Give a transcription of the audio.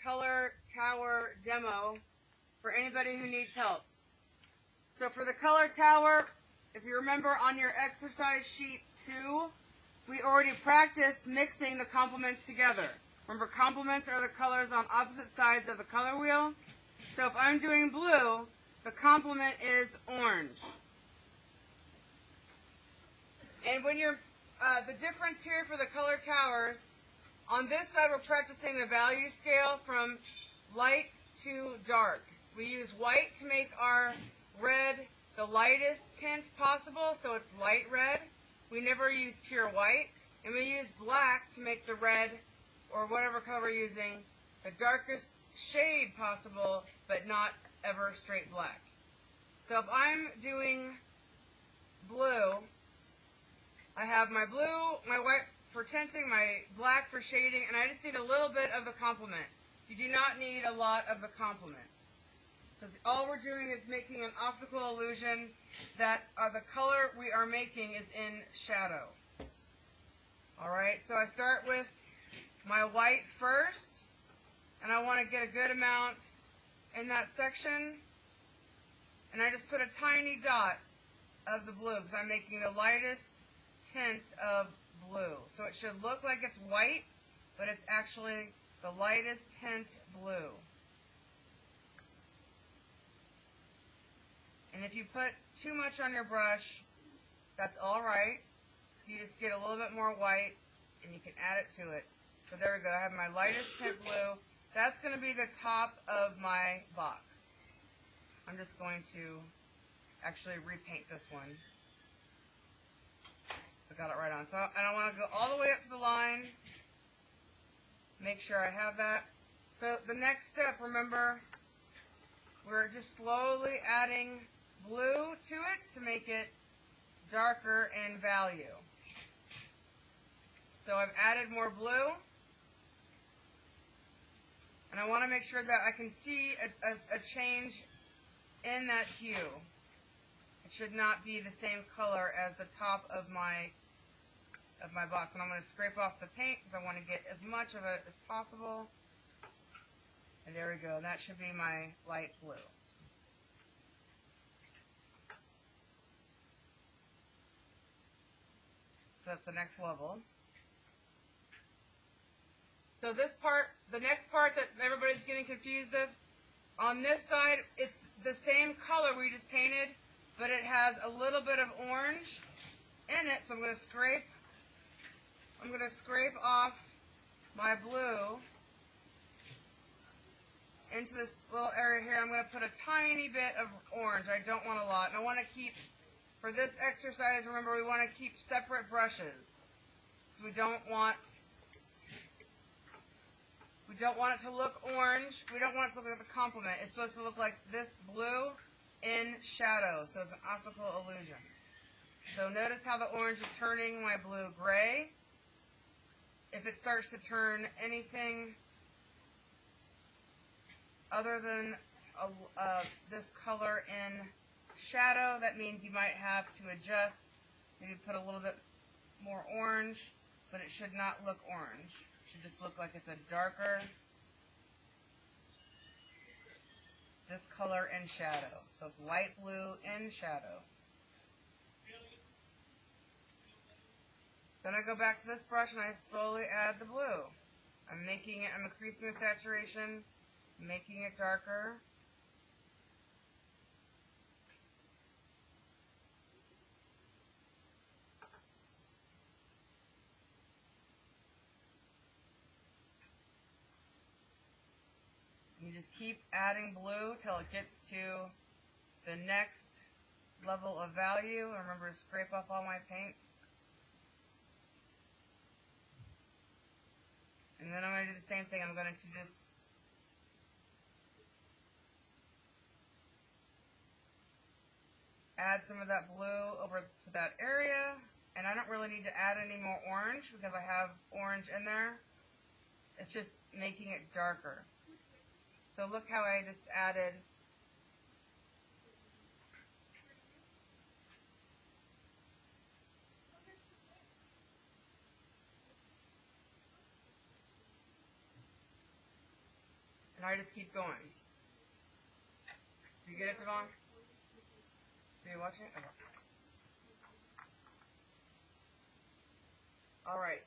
color tower demo for anybody who needs help. So for the color tower, if you remember on your exercise sheet 2, we already practiced mixing the complements together. Remember, complements are the colors on opposite sides of the color wheel. So if I'm doing blue, the complement is orange. And when you're, the difference here for the color towers, on this side we're practicing the value scale from light to dark. We use white to make our red the lightest tint possible, so it's light red. We never use pure white. And we use black to make the red, or whatever color we're using, the darkest shade possible, but not ever straight black. So if I'm doing blue, I have my blue, my white for tinting, my black for shading, and I just need a little bit of the complement. You do not need a lot of the complement, because all we're doing is making an optical illusion that the color we are making is in shadow. Alright, so I start with my white first, and I want to get a good amount in that section, and I just put a tiny dot of the blue because I'm making the lightest tint of blue. So it should look like it's white, but it's actually the lightest tint blue. And if you put too much on your brush, that's alright. So you just get a little bit more white and you can add it to it. So there we go, I have my lightest tint blue. That's going to be the top of my box. I'm just going to actually repaint this one. I got it right on. So, and I want to go all the way up to the line. Make sure I have that. So the next step, remember, we're just slowly adding blue to it to make it darker in value. So I've added more blue. And I want to make sure that I can see a change in that hue. It should not be the same color as the top of my box. And I'm going to scrape off the paint because I want to get as much of it as possible. And there we go. And that should be my light blue. So that's the next level. So this part, the next part that everybody's getting confused of, on this side, it's the same color we just painted, but it has a little bit of orange in it. So I'm going to scrape off my blue into this little area here. I'm going to put a tiny bit of orange. I don't want a lot. And I want to keep, for this exercise, remember we want to keep separate brushes. So we don't want it to look orange. We don't want it to look like a complement. It's supposed to look like this blue in shadow. So it's an optical illusion. So notice how the orange is turning my blue gray. If it starts to turn anything other than this color in shadow, that means you might have to adjust. Maybe put a little bit more orange, but it should not look orange. It should just look like it's a darker, this color in shadow. So it's light blue in shadow. Then I go back to this brush and I slowly add the blue. I'm increasing the saturation, making it darker. You just keep adding blue till it gets to the next level of value. Remember to scrape off all my paint. And then I'm going to do the same thing. I'm going to just add some of that blue over to that area. And I don't really need to add any more orange because I have orange in there. It's just making it darker. So look how I just added And I just keep going. Do you get it, Devon? Are you watching? Okay. All right.